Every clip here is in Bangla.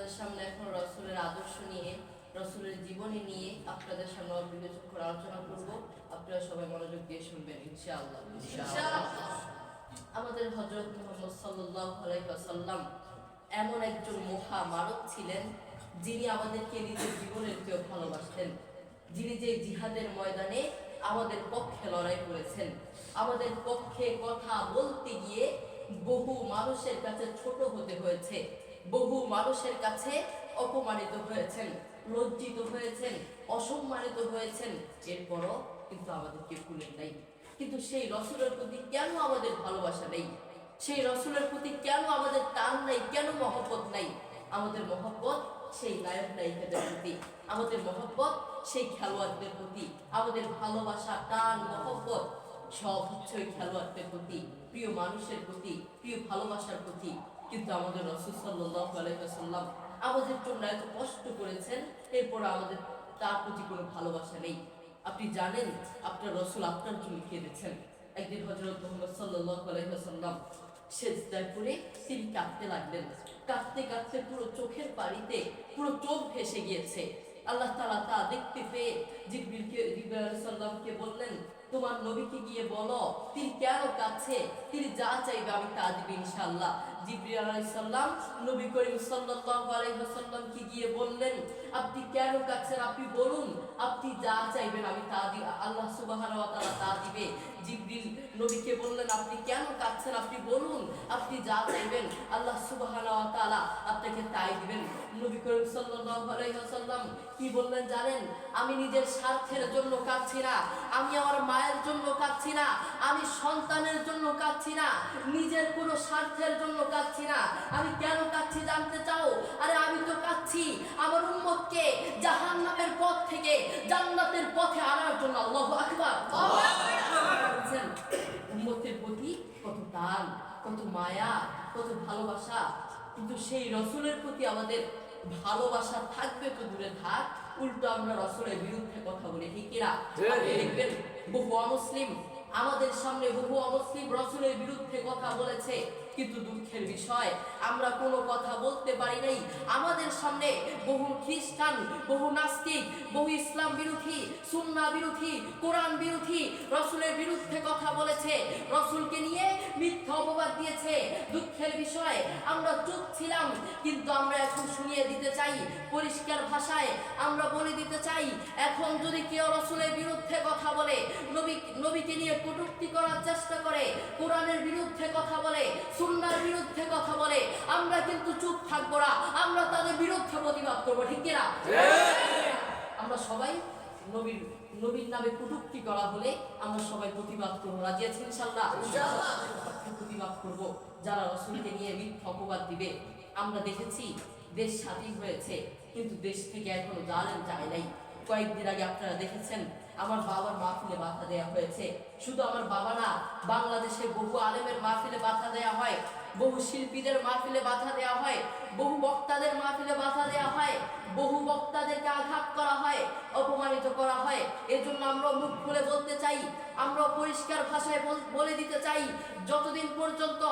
আপনাদের সামনে এখন রসুলের আদর্শ নিয়ে, রসুলের জীবনী নিয়ে আপনাদের সামনে অবিবেচক করে আলোচনা করব। আপনারা সবাই মনোযোগ দিয়ে শুনবেন ইনশাআল্লাহ। আমাদের হযরত মুহাম্মদ সাল্লাল্লাহু আলাইহি ওয়াসাল্লাম এমন একজন মহামানব ছিলেন যিনি আমাদেরকে নিজের জীবনের চেয়েও ভালোবাসতেন, যিনি যে জিহাদের ময়দানে আমাদের পক্ষে লড়াই করেছেন, আমাদের পক্ষে কথা বলতে গিয়ে বহু মানুষের কাছে ছোট হতে হয়েছে, বহু মানুষের কাছে অপমানিত হয়েছেন, লজ্জিত হয়েছেন, অসম্মানিত হয়েছেন। এরপরও কিন্তু আমাদেরকে ভুলেন নাই। কিন্তু সেই রসুলের প্রতি কেন আমাদের ভালোবাসা নেই? সেই রসুলের প্রতি কেন আমাদের টান নাই? কেন মহব্বত নাই? আমাদের মহব্বত সেই নায়ক নায়িকাদের প্রতি, আমাদের মহব্বত সেই খেলোয়াড়দের প্রতি, আমাদের ভালোবাসা, টান, মহব্বত সব হচ্ছে ওই খেলোয়াড়দের প্রতি, প্রিয় মানুষের প্রতি, প্রিয় ভালোবাসার প্রতি। কিন্তু আমাদের রাসূল সাল্লাল্লাহু আলাইহি ওয়াসাল্লাম আমাদের জন্য এত কষ্ট করেছেন, এরপর আমাদের তার প্রতি কোনো ভালোবাসা নেই। আপনি জানেন আপনার রাসূল আপনার জন্য কেঁদেছেন। একদিন হযরত মুহাম্মদ সাল্লাল্লাহু আলাইহি ওয়াসাল্লাম সেজদায় পড়ে তিনি কাঁদতে লাগলেন। কাঁদতে কাঁদতে পুরো চোখের পানিতে পুরো চোখ ভেসে গিয়েছে। আল্লাহ তাআলা তা দেখতে পেয়ে জিবরিল আলাইহিস সালামকে বললেন, তোমার নবীকে গিয়ে বলো তিনি কেন কাঁদছে, তিনি যা চাইবে আমি তা দিব ইনশাআল্লাহ। জিবরিল আলাইহিস সালাম নবী করিম সাল্লাল্লাহু আলাইহি ওয়াসাল্লামকে গিয়ে বললেন, আপনি কেন কাঁদছেন, আপনি বলুন, আপনি যা চাইবেন আমি তা দিব, আল্লাহ সুবহানাহু ওয়া তাআলা তা দিবে। জিবরিল নবীকে বললেন, আপনি কেন কাঁদছেন, আপনি বলুন, আপনি যা চাইবেন আল্লাহ সুবহানাহু ওয়া তাআলা আপনাকে তাই দিবেন। নবী করিম সাল্লাল্লাহু আলাইহি ওয়াসাল্লাম কি বললেন জানেন? আমি নিজের স্বার্থের জন্য কাঁদছি না, আমি আমার মায়ের জন্য কাঁদছি না, আমি সন্তানের জন্য কাঁদছি না, নিজের কোনো স্বার্থের জন্য কাঁদছি না। আমি কেন কাঁদছি জানতে চাও? আরে আমি তো কাঁদছি আমার উম্মতকে জাহান্নামের পথ থেকে জান্নাতের পথে আনার জন্য। আল্লাহু আকবার। উম্মতের প্রতি কত টান, কত মায়া, কত ভালোবাসা। কিন্তু সেই রসুলের প্রতি আমাদের ভালোবাসা থাকবে তো দূরে থাক, উল্টো আমরা রসুলের বিরুদ্ধে কথা বলি, ঠিক কিনা? দেখবেন বহু অমুসলিম আমাদের সামনে, বহু অমুসলিম রসুলের বিরুদ্ধে কথা বলেছে, কিন্তু দুঃখের বিষয় আমরা কোনো কথা বলতে পারি নাই। আমাদের সামনে বহু খ্রিস্টান, বহু নাস্তিক, বহু ইসলাম বিরোধী, সুন্নাহ বিরোধী, কোরআন বিরোধী রসুলের বিরুদ্ধে কথা বলেছে, রসুলকে নিয়ে মিথ্যা অপবাদ দিয়েছে। দুঃখের বিষয় আমরা চুপ ছিলাম, কিন্তু আমরা এখন শুনিয়ে দিতে চাই পরিষ্কার ভাষায়, আমরা বলে দিতে চাই, এখন যদি কেউ রসুলের বিরুদ্ধে কথা বলে, নবীকে নিয়ে কটূক্তি করার চেষ্টা করে, কোরআনের বিরুদ্ধে কথা বলে, সুন্নাহর বিরুদ্ধে কথা বলে, আমরা কিন্তু চুপ থাকবো না, আমরা তাদের বিরুদ্ধে প্রতিবাদ করবো, ঠিক কিনা? আমরা সবাই নবীর নামে কটূক্তি করা হলে আমরা সবাই প্রতিবাদ করবো, রাজি আছি ইনশাআল্লাহ? প্রতিবাদ করব যারা রাসূলকে নিয়ে মিথ্যা অপবাদ দিবে। আমরা দেখেছি দেশ স্বাধীন হয়েছে, কিন্তু দেশ থেকে এখনো জালেম যায় নাই। কয়েকদিন আগে আপনারা দেখেছেন আমার বাবার মাহফিলে বাধা দেওয়া হয়েছে। শুধু আমার বাবা না, বাংলাদেশে বহু আলেমের মাহফিলে বাধা দেওয়া হয়, বহু শিল্পীদের মাহফিলে বাধা দেওয়া হয়, বহু বক্তাদের মাহফিলে বাধা দেওয়া হয়, বহু বক্তাদেরকে আঘাত করা হয়, অপমানিত করা হয়। এজন্য আমরা মুখ খুলে বলতে চাই, আমরা পরিষ্কার ভাষায় বলে দিতে চাই, যতদিন পর্যন্ত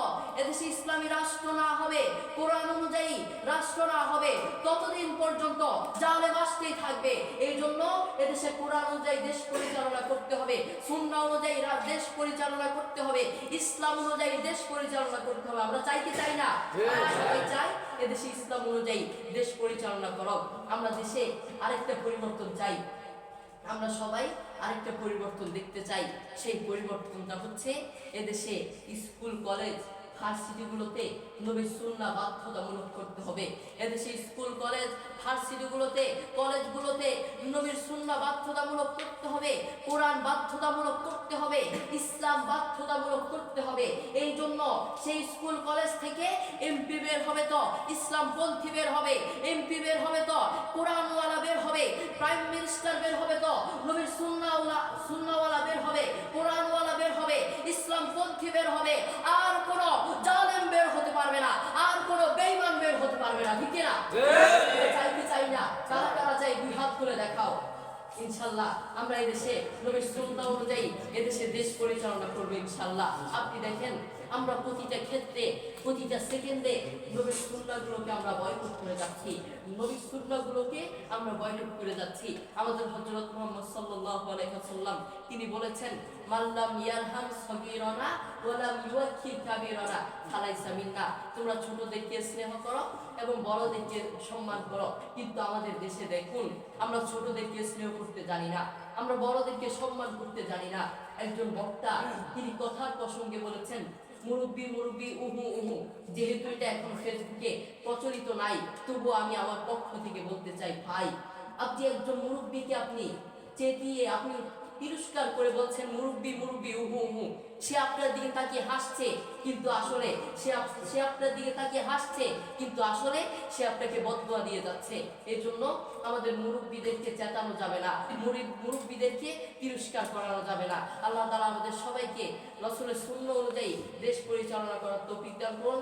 এদেশে ইসলামী রাষ্ট্র না হবে, কোরআন অনুযায়ী রাষ্ট্র না হবে, ততদিন পর্যন্ত জালেম আসতেই থাকবে। এই জন্য এদেশে কোরআন অনুযায়ী দেশ পরিচালনা করতে হবে, সুন্নাহ অনুযায়ী দেশ পরিচালনা করতে হবে, ইসলাম অনুযায়ী দেশ পরিচালনা করতে হবে। আমরা চাই কি চাই না? সবাই চাই এদেশে ইসলাম অনুযায়ী দেশ পরিচালনা করো। আমরা দেশে আরেকটা পরিবর্তন চাই, আমরা সবাই আরেকটা পরিবর্তন দেখতে চাই। সেই পরিবর্তনটা হচ্ছে এদেশে স্কুল, কলেজ, ভার্সিটিগুলোতে নবীর সুন্নাহ বাধ্যতামূলক করতে হবে। এদেশে স্কুল, কলেজ, ভার্সিটিগুলোতে, কলেজগুলোতে নবীর সুন্নাহ বাধ্যতামূলক করতে হবে, কোরআন বাধ্যতামূলক করতে হবে, ইসলাম বাধ্যতামূলক করতে হবে। এই জন্য সেই স্কুল, কলেজ থেকে এমপি বের হবে তো ইসলাম পন্থী বের হবে, এমপি বের হবে তো কোরআনওয়ালা বের হবে, প্রাইম মিনিস্টার বের হবে তো নবীর সুন্নাহওয়ালা বের হবে, কোরআনওয়ালা বের হবে, ইসলাম পন্থী বের হবে। আর কোন জালেম বের হতে পারবে না, আর কোন বেঈমান বের হতে পারবে না, ঠিক না? চাই কি চাই না? কারা কারা চাই দুই হাত তুলে দেখাও। ইনশাআল্লাহ আমরা এই দেশে নবীর সুন্নাহ অনুযায়ী এদেশে দেশ পরিচালনা করব ইনশাআল্লাহ। আপনি দেখেন আমরা প্রতিটা ক্ষেত্রে, প্রতিটা সেকেন্ডে নবীর সুন্নাহগুলোকে আমরা বয়কট করে যাচ্ছি, নবীর সুন্নাহগুলোকে আমরা বয়কট করে যাচ্ছি। আমাদের হযরত মুহাম্মদ সাল্লাল্লাহু আলাইহি ওয়াসাল্লাম তিনি বলেছেন, মাল্লাম ইয়ারহাম সগীরানা ওয়া লাম ইউয়াক্কির কাবীরানা ফালাইসা মিন্না। তোমরা ছোটদেরকে স্নেহ করো এবং বড়দেরকে সম্মান করো। কিন্তু আমাদের দেশে দেখুন, আমরা ছোটদেরকে স্নেহ করতে জানি না, আমরা বড়দেরকে সম্মান করতে জানি না। একজন বক্তা তিনি কথার প্রসঙ্গে বলেছেন, মুরব্বি মুরব্বি উহু উহু। যেহেতু এটা এখন ফেসবুকে প্রচলিত নাই, তবুও আমি আমার পক্ষ থেকে বলতে চাই, ভাই আপনি একজন মুরব্বিকে আপনি চেতিয়ে আপনি তিরস্কার করে বলছেন মুরব্বি মুরব্বি উহু উহু। সে আপনার দিকে তাকিয়ে হাসছে, কিন্তু আসলে সে আপনার দিকে তাকিয়ে হাসছে, কিন্তু আসলে সে আপনাকে বদদুয়া দিয়ে যাচ্ছে। এই জন্য আমাদের মুরব্বিদেরকে চেতানো যাবে না, মুরব্বিদেরকে তিরস্কার করানো যাবে না। আল্লাহ তাআলা আমাদের সবাইকে রাসূলের সুন্নাহ অনুযায়ী দেশ পরিচালনা করার তৌফিক দান করুন।